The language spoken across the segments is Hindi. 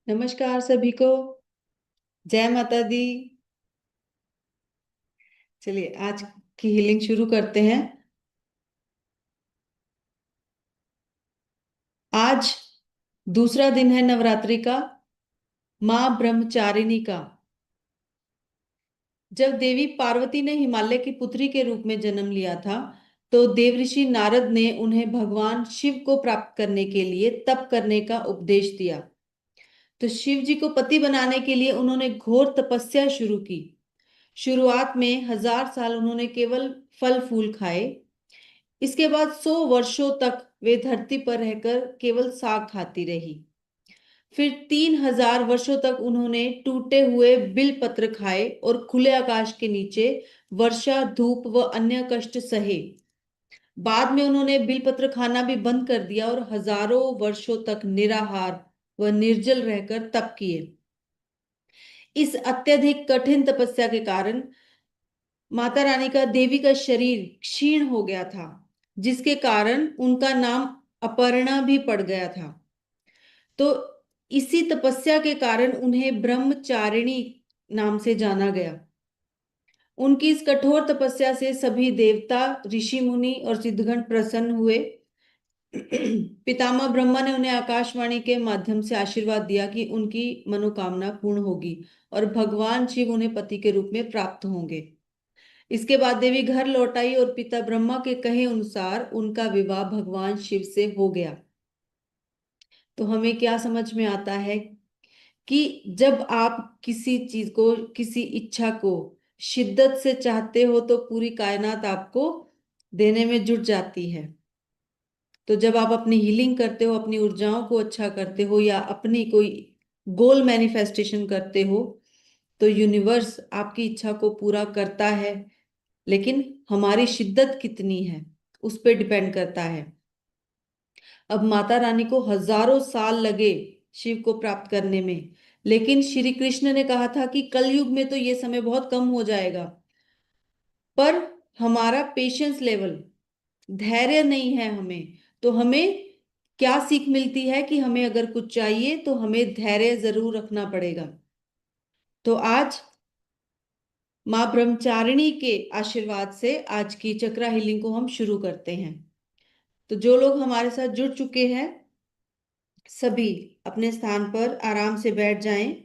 नमस्कार सभी को। जय माता दी। चलिए आज की हीलिंग शुरू करते हैं। आज दूसरा दिन है नवरात्रि का, मां ब्रह्मचारिणी का। जब देवी पार्वती ने हिमालय की पुत्री के रूप में जन्म लिया था, तो देवऋषि नारद ने उन्हें भगवान शिव को प्राप्त करने के लिए तप करने का उपदेश दिया। तो शिव जी को पति बनाने के लिए उन्होंने घोर तपस्या शुरू की। शुरुआत में 1000 साल उन्होंने केवल फल फूल खाए। इसके बाद 100 वर्षों तक वे धरती पर रहकर केवल साग खाती रही। फिर 3000 वर्षों तक उन्होंने टूटे हुए बिल पत्र खाए और खुले आकाश के नीचे वर्षा धूप व अन्य कष्ट सहे। बाद में उन्होंने बिल पत्र खाना भी बंद कर दिया और हजारों वर्षों तक निराहार व निर्जल रहकर तप किए। इस अत्यधिक कठिन तपस्या के कारण माता रानी का देवी का शरीर क्षीण हो गया था, जिसके कारण उनका नाम अपर्णा भी पड़ गया था। तो इसी तपस्या के कारण उन्हें ब्रह्मचारिणी नाम से जाना गया। उनकी इस कठोर तपस्या से सभी देवता, ऋषि मुनि और सिद्धगण प्रसन्न हुए। पितामह ब्रह्मा ने उन्हें आकाशवाणी के माध्यम से आशीर्वाद दिया कि उनकी मनोकामना पूर्ण होगी और भगवान शिव उन्हें पति के रूप में प्राप्त होंगे। इसके बाद देवी घर लौट आई और पिता ब्रह्मा के कहे अनुसार उनका विवाह भगवान शिव से हो गया। तो हमें क्या समझ में आता है कि जब आप किसी चीज को, किसी इच्छा को शिद्दत से चाहते हो तो पूरी कायनात आपको देने में जुट जाती है। तो जब आप अपनी हीलिंग करते हो, अपनी ऊर्जाओं को अच्छा करते हो या अपनी कोई गोल मैनिफेस्टेशन करते हो, तो यूनिवर्स आपकी इच्छा को पूरा करता है। लेकिन हमारी शिद्दत कितनी है उस पर डिपेंड करता है। अब माता रानी को हजारों साल लगे शिव को प्राप्त करने में, लेकिन श्री कृष्ण ने कहा था कि कलयुग में तो ये समय बहुत कम हो जाएगा। पर हमारा पेशेंस लेवल, धैर्य नहीं है हमें। तो हमें क्या सीख मिलती है कि हमें अगर कुछ चाहिए तो हमें धैर्य जरूर रखना पड़ेगा। तो आज माँ ब्रह्मचारिणी के आशीर्वाद से आज की चक्रा हीलिंग को हम शुरू करते हैं। तो जो लोग हमारे साथ जुड़ चुके हैं, सभी अपने स्थान पर आराम से बैठ जाएं।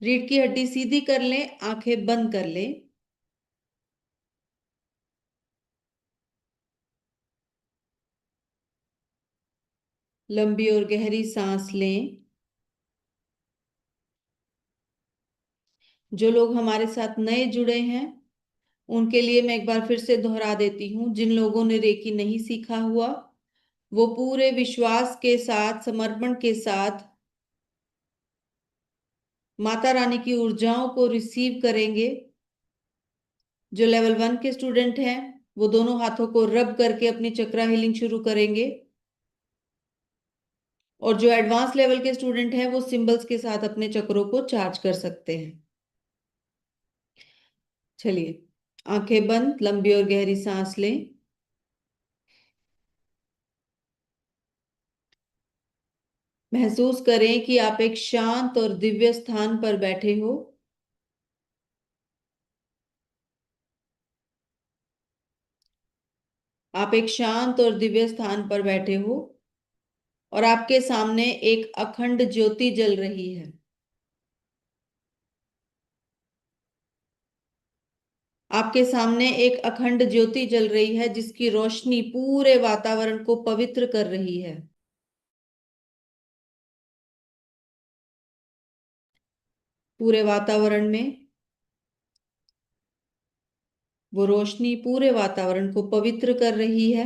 रीढ़ की हड्डी सीधी कर लें, आंखें बंद कर लें। लंबी और गहरी सांस लें। जो लोग हमारे साथ नए जुड़े हैं, उनके लिए मैं एक बार फिर से दोहरा देती हूँ। जिन लोगों ने रेकी नहीं सीखा हुआ, वो पूरे विश्वास के साथ, समर्पण के साथ माता रानी की ऊर्जाओं को रिसीव करेंगे। जो लेवल 1 के स्टूडेंट हैं, वो दोनों हाथों को रब करके अपनी चक्रा हीलिंग शुरू करेंगे। और जो एडवांस लेवल के स्टूडेंट हैं, वो सिंबल्स के साथ अपने चक्रों को चार्ज कर सकते हैं। चलिए, आंखें बंद, लंबी और गहरी सांस लें। महसूस करें कि आप एक शांत और दिव्य स्थान पर बैठे हो। आप एक शांत और दिव्य स्थान पर बैठे हो और आपके सामने एक अखंड ज्योति जल रही है। आपके सामने एक अखंड ज्योति जल रही है, जिसकी रोशनी पूरे वातावरण को पवित्र कर रही है। पूरे वातावरण में वो रोशनी पूरे वातावरण को पवित्र कर रही है।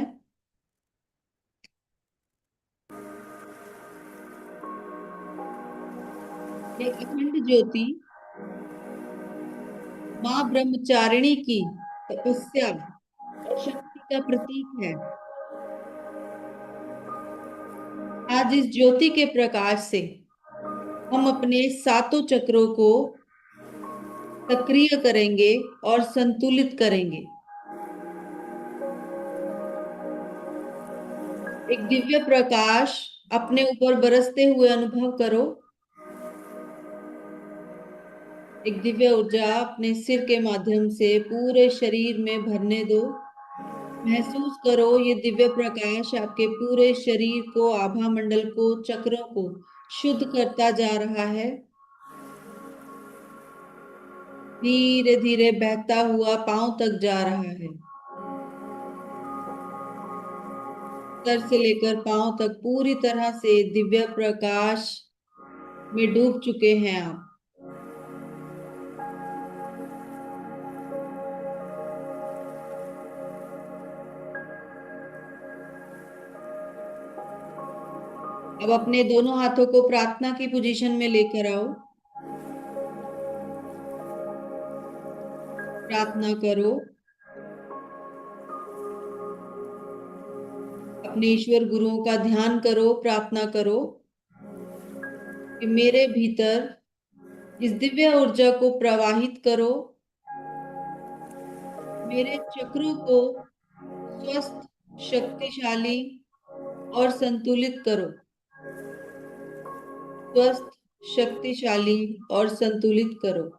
एक अखंड ज्योति मां ब्रह्मचारिणी की तपस्या और शक्ति का प्रतीक है। आज इस ज्योति के प्रकाश से हम अपने सातों चक्रों को सक्रिय करेंगे और संतुलित करेंगे। एक दिव्य प्रकाश अपने ऊपर बरसते हुए अनुभव करो। एक दिव्य ऊर्जा अपने सिर के माध्यम से पूरे शरीर में भरने दो। महसूस करो ये दिव्य प्रकाश आपके पूरे शरीर को, आभा मंडल को, चक्रों को शुद्ध करता जा रहा है। धीरे धीरे बहता हुआ पांव तक जा रहा है। सर से लेकर पांव तक पूरी तरह से दिव्य प्रकाश में डूब चुके हैं आप। अब अपने दोनों हाथों को प्रार्थना की पोजीशन में लेकर आओ। प्रार्थना करो। अपने ईश्वर गुरुओं का ध्यान करो। प्रार्थना करो कि मेरे भीतर इस दिव्य ऊर्जा को प्रवाहित करो। मेरे चक्रों को स्वस्थ, शक्तिशाली और संतुलित करो। स्वस्थ, शक्तिशाली और संतुलित करो।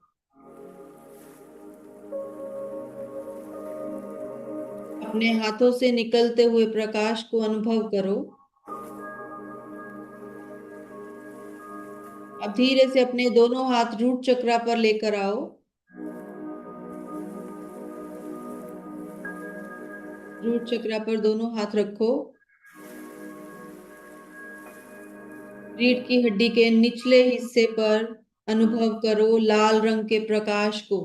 अपने हाथों से निकलते हुए प्रकाश को अनुभव करो। अब धीरे से अपने दोनों हाथ रूट चक्रा पर लेकर आओ। रूट चक्रा पर दोनों हाथ रखो। रीढ़ की हड्डी के निचले हिस्से पर अनुभव करो लाल रंग के प्रकाश को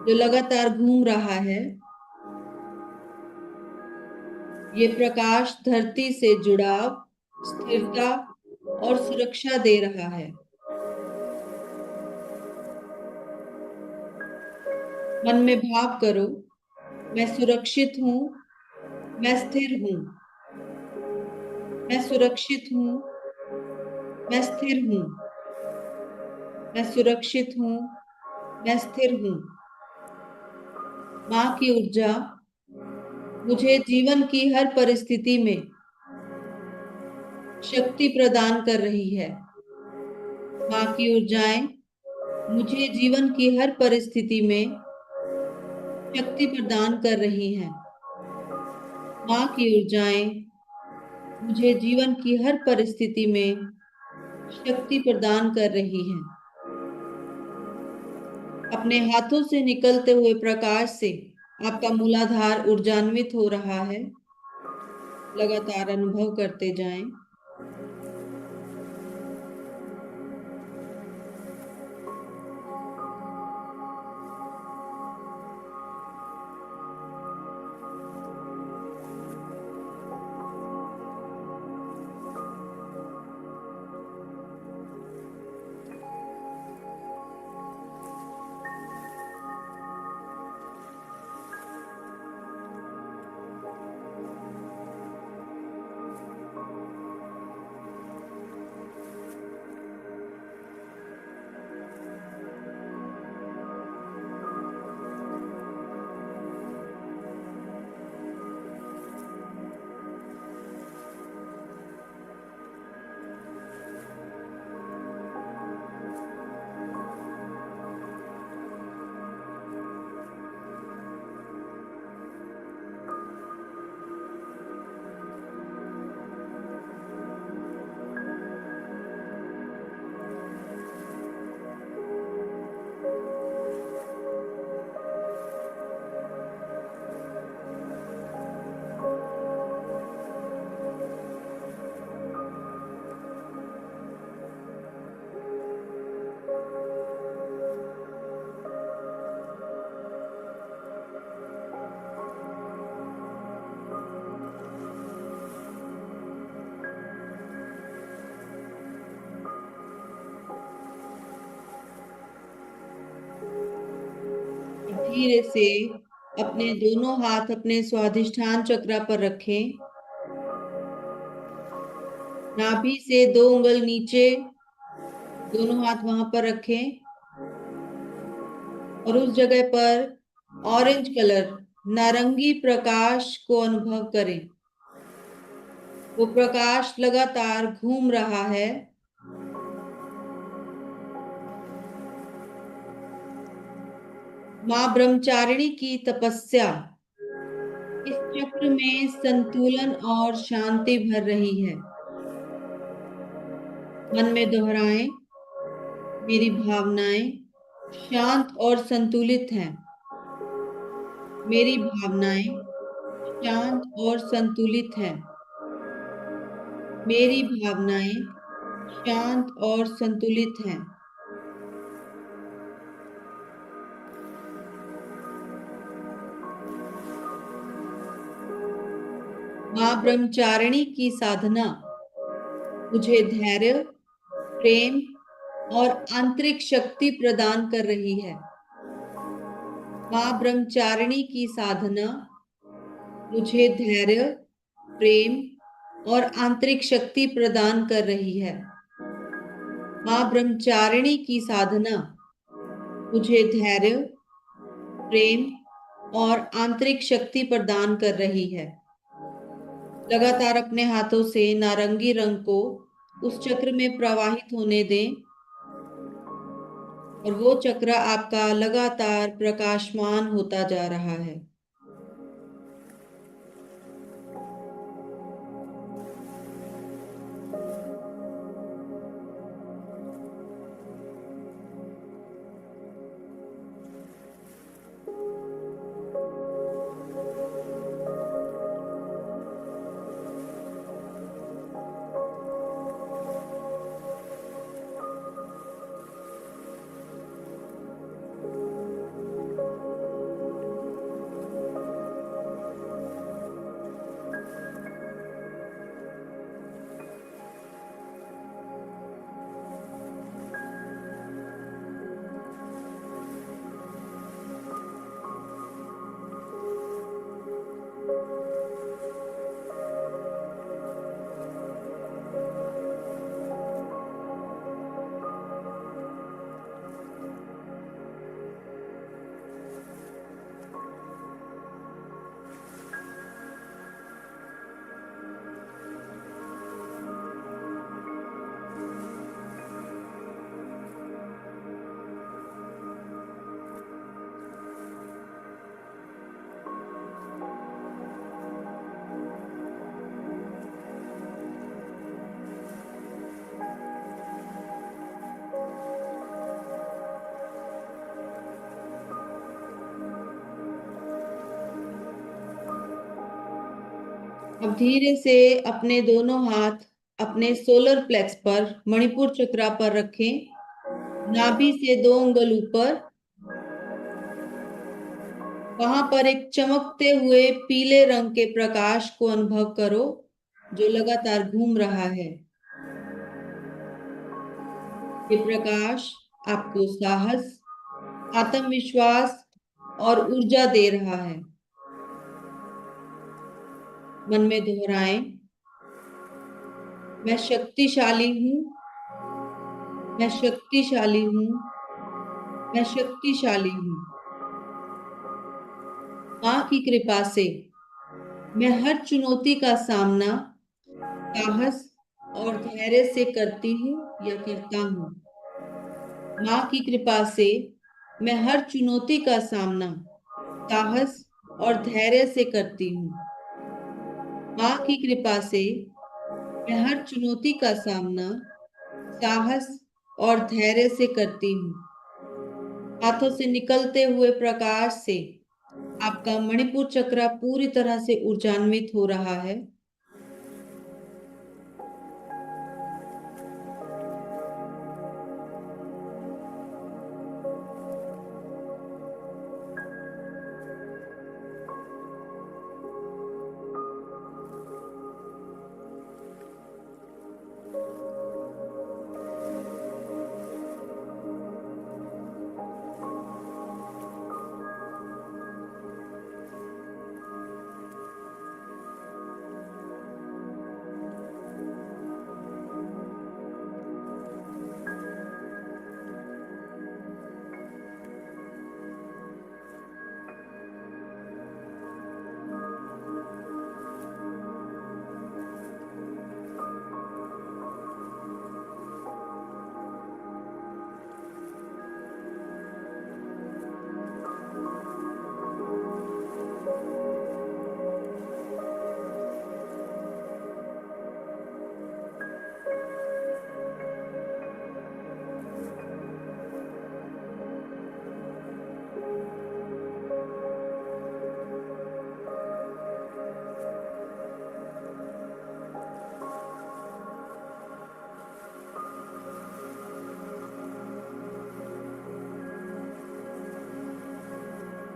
जो लगातार घूम रहा है। ये प्रकाश धरती से जुड़ाव, स्थिरता और सुरक्षा दे रहा है। मन में भाव करो, मैं सुरक्षित हूं, मैं स्थिर हूं। मैं सुरक्षित हूं, मैं स्थिर हूं। मैं सुरक्षित हूं, मैं स्थिर हूं। माँ की ऊर्जा मुझे जीवन की हर परिस्थिति में शक्ति प्रदान कर रही है। माँ की ऊर्जाएं मुझे जीवन की हर परिस्थिति में शक्ति प्रदान कर रही हैं। माँ की ऊर्जाएं मुझे जीवन की हर परिस्थिति में शक्ति प्रदान कर रही हैं। अपने हाथों से निकलते हुए प्रकाश से आपका मूलाधार ऊर्जान्वित हो रहा है। लगातार अनुभव करते जाएं। धीरे से अपने दोनों हाथ अपने स्वादिष्ठान चक्र पर रखें। नाभि से 2 उंगल नीचे, दोनों हाथ वहां पर रखें और उस जगह पर ऑरेंज कलर, नारंगी प्रकाश को अनुभव करें। वो प्रकाश लगातार घूम रहा है। माँ ब्रह्मचारिणी की तपस्या इस चक्र में संतुलन और शांति भर रही है। मन में दोहराएं, मेरी भावनाएं शांत और संतुलित हैं। मेरी भावनाएं शांत और संतुलित हैं। मेरी भावनाएं शांत और संतुलित हैं। माँ ब्रह्मचारिणी की साधना मुझे धैर्य, प्रेम और आंतरिक शक्ति प्रदान कर रही है। माँ ब्रह्मचारिणी की साधना मुझे धैर्य, प्रेम और आंतरिक शक्ति प्रदान कर रही है। माँ ब्रह्मचारिणी की साधना मुझे धैर्य, प्रेम और आंतरिक शक्ति प्रदान कर रही है। लगातार अपने हाथों से नारंगी रंग को उस चक्र में प्रवाहित होने दें और वो चक्र आपका लगातार प्रकाशमान होता जा रहा है। अब धीरे से अपने दोनों हाथ अपने सोलर प्लेक्स पर मणिपुर चक्रा पर रखें। नाभि से 2 अंगुल ऊपर वहां पर एक चमकते हुए पीले रंग के प्रकाश को अनुभव करो जो लगातार घूम रहा है। ये प्रकाश आपको साहस, आत्मविश्वास और ऊर्जा दे रहा है। मन में दोहराएं, मैं शक्तिशाली हूं, मैं शक्तिशाली हूं, मैं शक्तिशाली हूं। माँ की कृपा से मैं हर चुनौती का सामना साहस और धैर्य से करती हूँ या करता हूँ। माँ की कृपा से मैं हर चुनौती का सामना साहस और धैर्य से करती हूँ। माँ की कृपा से मैं हर चुनौती का सामना साहस और धैर्य से करती हूँ। हाथों से निकलते हुए प्रकाश से आपका मणिपुर चक्र पूरी तरह से ऊर्जान्वित हो रहा है।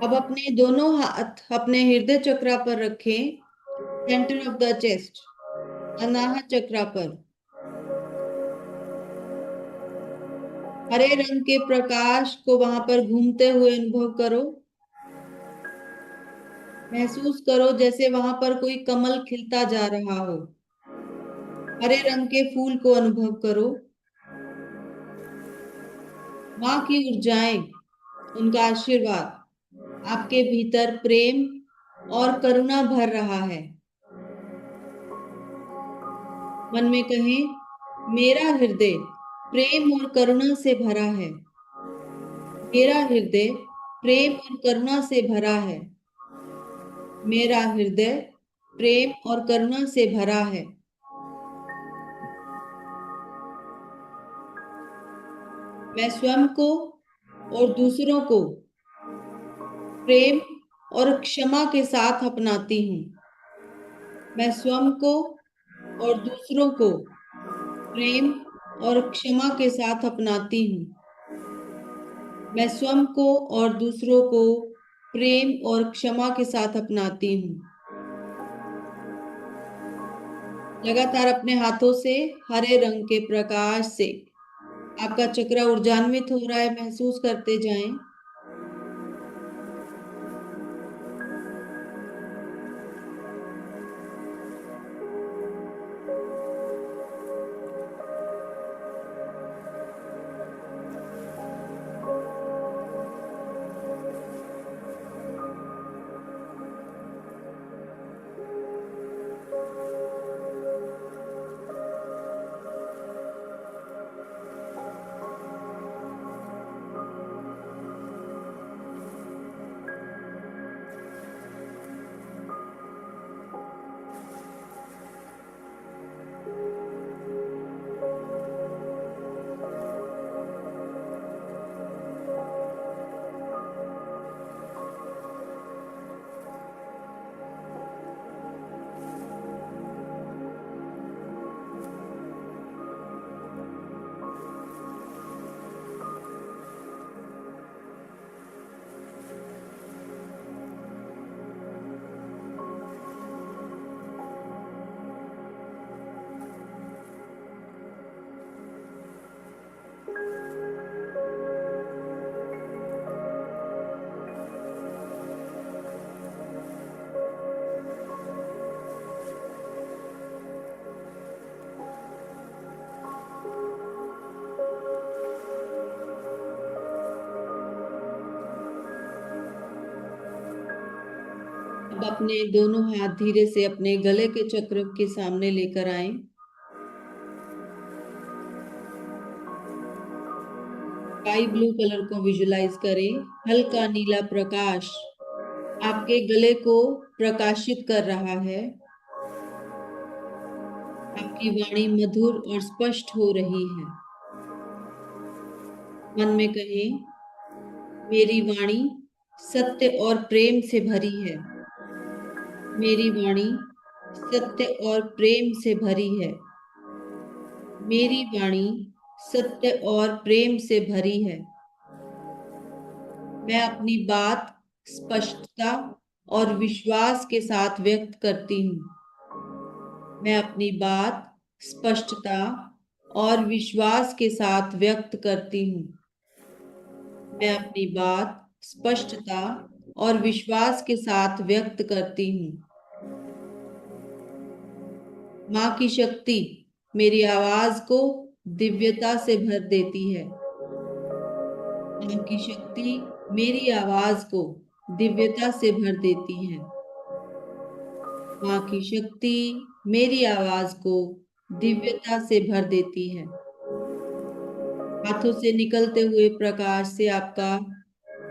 अब अपने दोनों हाथ अपने हृदय चक्र पर रखें, सेंटर ऑफ द चेस्ट, अनाहत चक्र पर। हरे रंग के प्रकाश को वहां पर घूमते हुए अनुभव करो। महसूस करो जैसे वहां पर कोई कमल खिलता जा रहा हो। हरे रंग के फूल को अनुभव करो। माँ की ऊर्जाएं, उनका आशीर्वाद आपके भीतर प्रेम और करुणा भर रहा है। मन में कहें, मेरा हृदय प्रेम और करुणा से भरा है। मेरा हृदय प्रेम और करुणा से भरा है। मेरा हृदय प्रेम और करुणा से भरा है। मैं स्वयं को और दूसरों को प्रेम और क्षमा के साथ अपनाती हूँ। मैं स्वयं को और दूसरों को प्रेम और क्षमा के साथ अपनाती हूँ। मैं स्वयं को और दूसरों को प्रेम और क्षमा के साथ अपनाती हूँ। लगातार अपने हाथों से हरे रंग के प्रकाश से आपका चक्र ऊर्जान्वित हो रहा है, महसूस करते जाएं। अब अपने दोनों हाथ धीरे से अपने गले के चक्र के सामने लेकर आए। स्काई ब्लू कलर को विजुलाइज करें। हल्का नीला प्रकाश आपके गले को प्रकाशित कर रहा है। आपकी वाणी मधुर और स्पष्ट हो रही है। मन में कहें, मेरी वाणी सत्य और प्रेम से भरी है। मेरी वाणी सत्य और प्रेम से भरी है। मेरी वाणी सत्य और प्रेम से भरी है। मैं अपनी बात स्पष्टता और विश्वास के साथ व्यक्त करती हूँ। मैं अपनी बात स्पष्टता और विश्वास के साथ व्यक्त करती हूँ। मैं अपनी बात स्पष्टता और विश्वास के साथ व्यक्त करती हूँ। माँ की शक्ति मेरी आवाज को दिव्यता से भर देती है। माँ की शक्ति मेरी आवाज को दिव्यता से भर देती है। माँ की शक्ति मेरी आवाज को दिव्यता से भर देती है। हाथों से निकलते हुए प्रकाश से आपका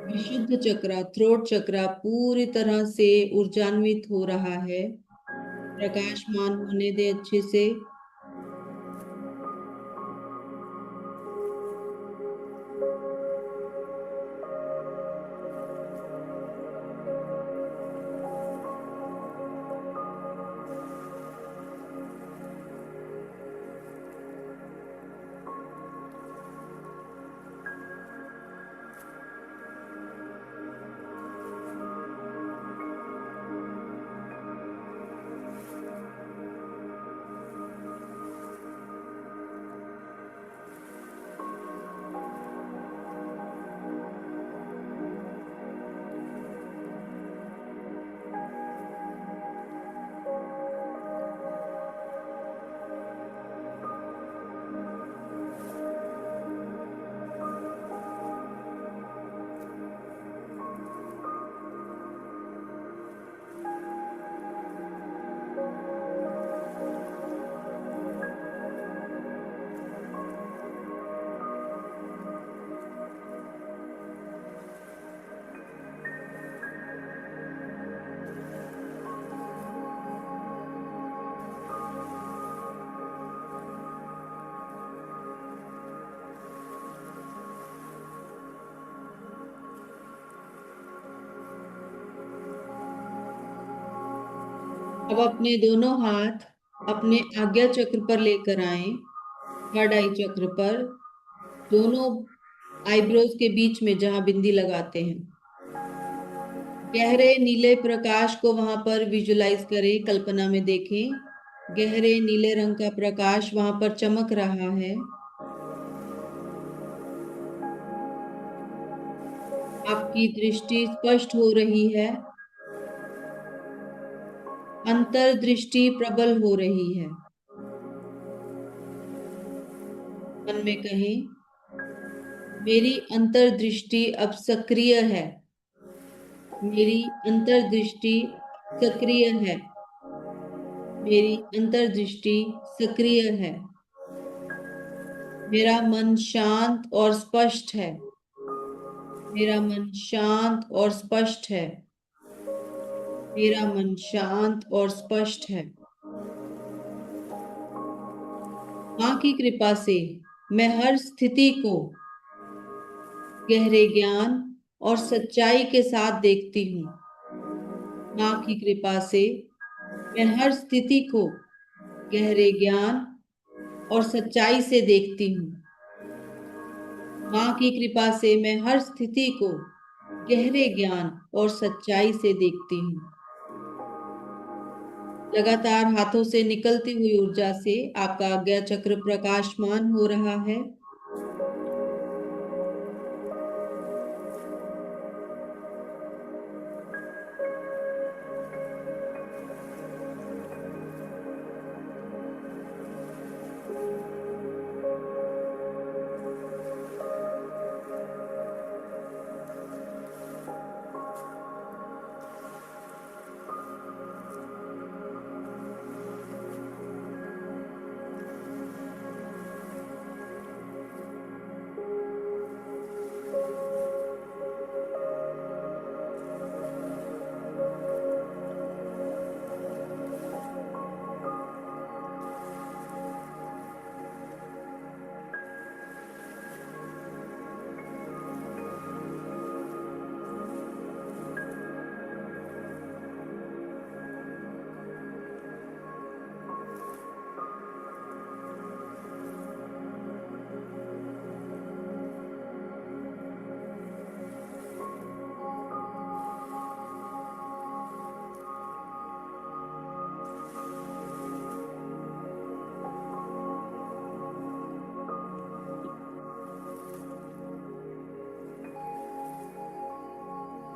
विशुद्ध चक्र, थ्रोट चक्र पूरी तरह से ऊर्जान्वित हो रहा है। प्रकाशमान होने दे अच्छे से। अब अपने दोनों हाथ अपने आज्ञा चक्र पर लेकर आए, थर्ड आई चक्र पर, दोनों आईब्रोज के बीच में जहां बिंदी लगाते हैं। गहरे नीले प्रकाश को वहां पर विजुलाइज करें, कल्पना में देखें। गहरे नीले रंग का प्रकाश वहां पर चमक रहा है। आपकी दृष्टि स्पष्ट हो रही है। अंतर्दृष्टि प्रबल हो रही है। मन में कहें, मेरी अंतर्दृष्टि अब सक्रिय है। मेरी अंतर्दृष्टि सक्रिय है। मेरी अंतर्दृष्टि सक्रिय है। मेरा मन शांत और स्पष्ट है। मेरा मन शांत और स्पष्ट है। मेरा मन शांत और स्पष्ट है। माँ की कृपा से मैं हर स्थिति को गहरे ज्ञान और सच्चाई के साथ देखती हूँ। माँ की कृपा से मैं हर स्थिति को गहरे ज्ञान और सच्चाई से देखती हूँ। माँ की कृपा से मैं हर स्थिति को गहरे ज्ञान और सच्चाई से देखती हूँ। लगातार हाथों से निकलती हुई ऊर्जा से आपका आज्ञा चक्र प्रकाशमान हो रहा है।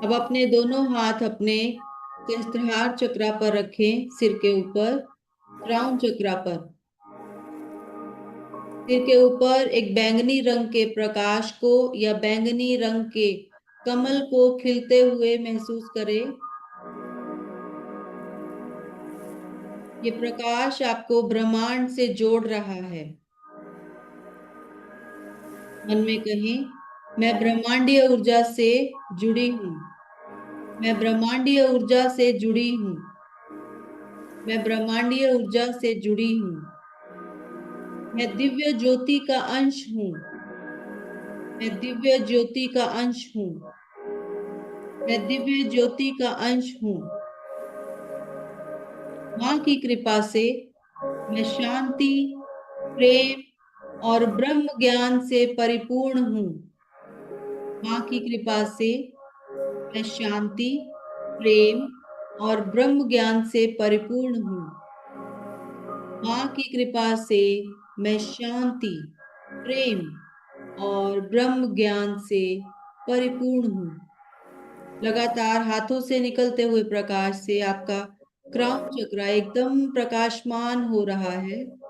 अब अपने दोनों हाथ अपने सहस्त्रहार चक्रा पर रखें, सिर के ऊपर, क्राउन चक्रा पर। सिर के ऊपर एक बैंगनी रंग के प्रकाश को या बैंगनी रंग के कमल को खिलते हुए महसूस करें। ये प्रकाश आपको ब्रह्मांड से जोड़ रहा है। मन में कहें, मैं ब्रह्मांडीय ऊर्जा से जुड़ी हूँ। मैं ब्रह्मांडीय ऊर्जा से जुड़ी हूँ। मैं ब्रह्मांडीय ऊर्जा से जुड़ी हूँ। मैं दिव्य ज्योति का अंश हूँ। मैं दिव्य ज्योति का अंश हूँ। मैं दिव्य ज्योति का अंश हूँ। माँ की कृपा से मैं शांति, प्रेम और ब्रह्म ज्ञान से परिपूर्ण हूँ। माँ की कृपा से मैं शांति, प्रेम और ब्रह्म ज्ञान से परिपूर्ण हूँ। माँ की कृपा से मैं शांति, प्रेम और ब्रह्म ज्ञान से परिपूर्ण हूँ। लगातार हाथों से निकलते हुए प्रकाश से आपका क्राउन चक्र एकदम प्रकाशमान हो रहा है।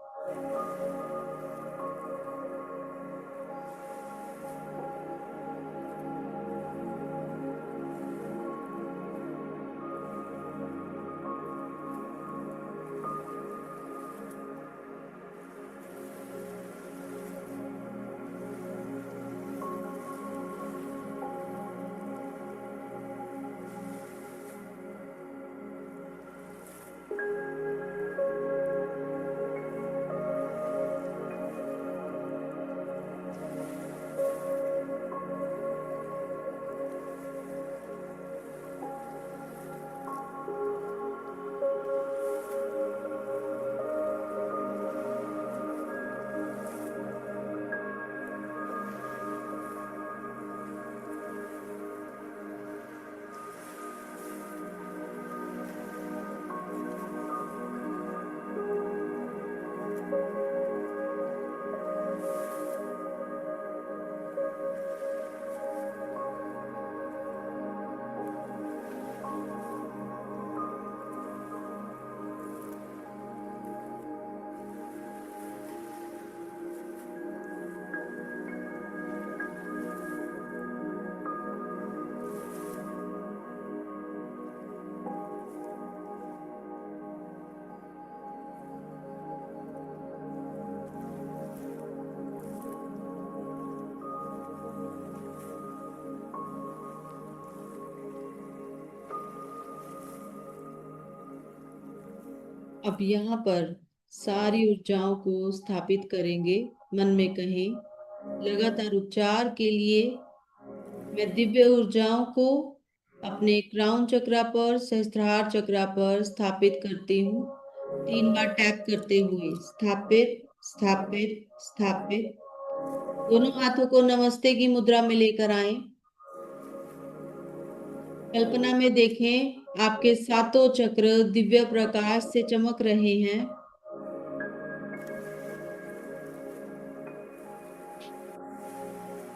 अब यहाँ पर सारी ऊर्जाओं को स्थापित करेंगे। मन में कहें, लगातार उच्चार के लिए मैं दिव्य ऊर्जाओं को अपने क्राउन चक्रा पर, सहस्त्रहार चक्रा पर स्थापित करती हूँ। 3 बार टैप करते हुए स्थापित, स्थापित, स्थापित। दोनों हाथों को नमस्ते की मुद्रा में लेकर आए। कल्पना में देखें, आपके सातों चक्र दिव्य प्रकाश से चमक रहे हैं।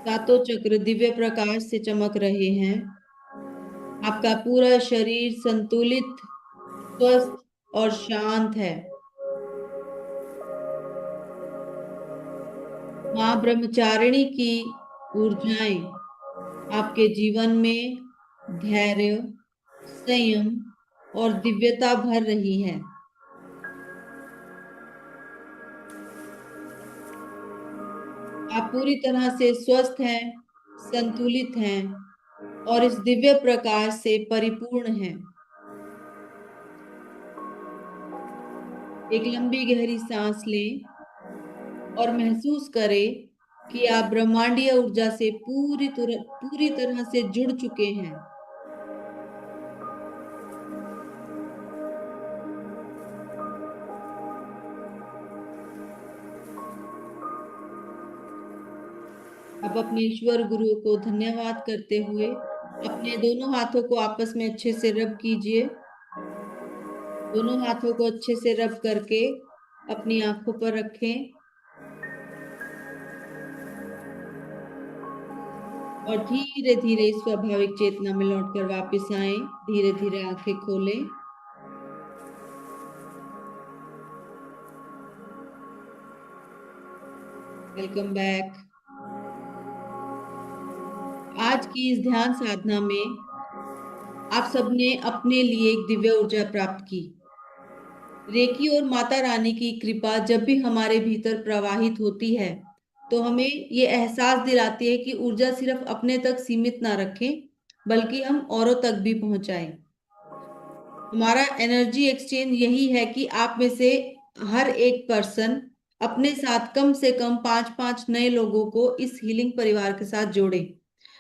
सातों चक्र दिव्य प्रकाश से चमक रहे हैं। आपका पूरा शरीर संतुलित, स्वस्थ और शांत है। मां ब्रह्मचारिणी की ऊर्जाएं आपके जीवन में धैर्य, संयम और दिव्यता भर रही है। आप पूरी तरह से स्वस्थ हैं, संतुलित हैं और इस दिव्य प्रकाश से परिपूर्ण हैं। एक लंबी गहरी सांस लें और महसूस करें कि आप ब्रह्मांडीय ऊर्जा से पूरी तरह से जुड़ चुके हैं। अब अपने ईश्वर गुरु को धन्यवाद करते हुए अपने दोनों हाथों को आपस में अच्छे से रब कीजिए। दोनों हाथों को अच्छे से रब करके अपनी आंखों पर रखें और धीरे धीरे स्वाभाविक चेतना में लौटकर वापस आए। धीरे धीरे आंखें खोलें। Welcome back. आज की इस ध्यान साधना में आप सबने अपने लिए एक दिव्य ऊर्जा प्राप्त की। रेकी और माता रानी की कृपा जब भी हमारे भीतर प्रवाहित होती है तो हमें ये एहसास दिलाती है कि ऊर्जा सिर्फ अपने तक सीमित ना रखें, बल्कि हम औरों तक भी पहुंचाएं। हमारा एनर्जी एक्सचेंज यही है कि आप में से हर एक पर्सन अपने साथ कम से कम 5-5 नए लोगों को इस हीलिंग परिवार के साथ जोड़े,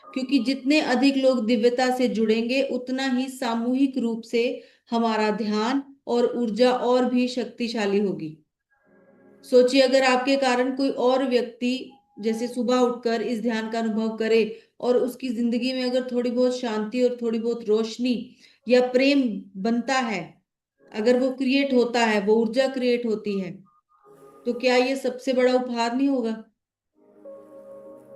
क्योंकि जितने अधिक लोग दिव्यता से जुड़ेंगे उतना ही सामूहिक रूप से हमारा ध्यान और ऊर्जा और भी शक्तिशाली होगी। सोचिए, अगर आपके कारण कोई और व्यक्ति जैसे सुबह उठकर इस ध्यान का अनुभव करे और उसकी जिंदगी में अगर थोड़ी बहुत शांति और थोड़ी बहुत रोशनी या प्रेम बनता है, अगर वो क्रिएट होता है, वो ऊर्जा क्रिएट होती है, तो क्या ये सबसे बड़ा उपहार नहीं होगा?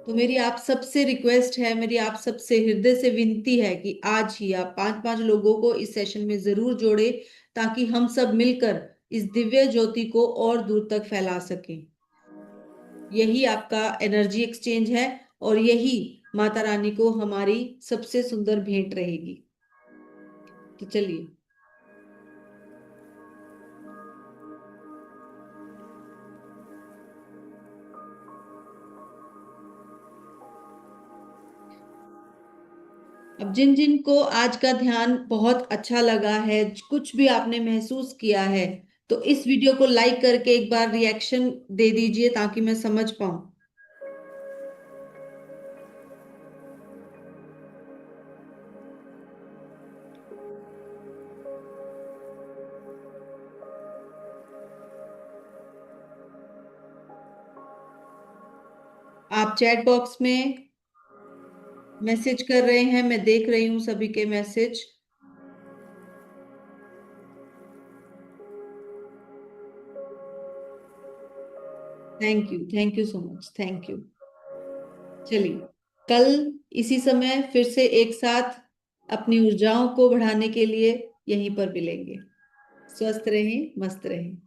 तो मेरी आप सबसे रिक्वेस्ट है, मेरी आप सबसे हृदय से विनती है कि आज ही आप 5-5 लोगों को इस सेशन में जरूर जोड़े, ताकि हम सब मिलकर इस दिव्य ज्योति को और दूर तक फैला सकें। यही आपका एनर्जी एक्सचेंज है और यही माता रानी को हमारी सबसे सुंदर भेंट रहेगी। तो चलिए, अब जिन जिन को आज का ध्यान बहुत अच्छा लगा है, कुछ भी आपने महसूस किया है, तो इस वीडियो को लाइक करके एक बार रिएक्शन दे दीजिए ताकि मैं समझ पाऊं। आप चैट बॉक्स में मैसेज कर रहे हैं, मैं देख रही हूँ सभी के message. Thank you so much, thank you. चलिए, कल इसी समय फिर से एक साथ अपनी ऊर्जाओं को बढ़ाने के लिए यहीं पर मिलेंगे। स्वस्थ रहें, मस्त रहें।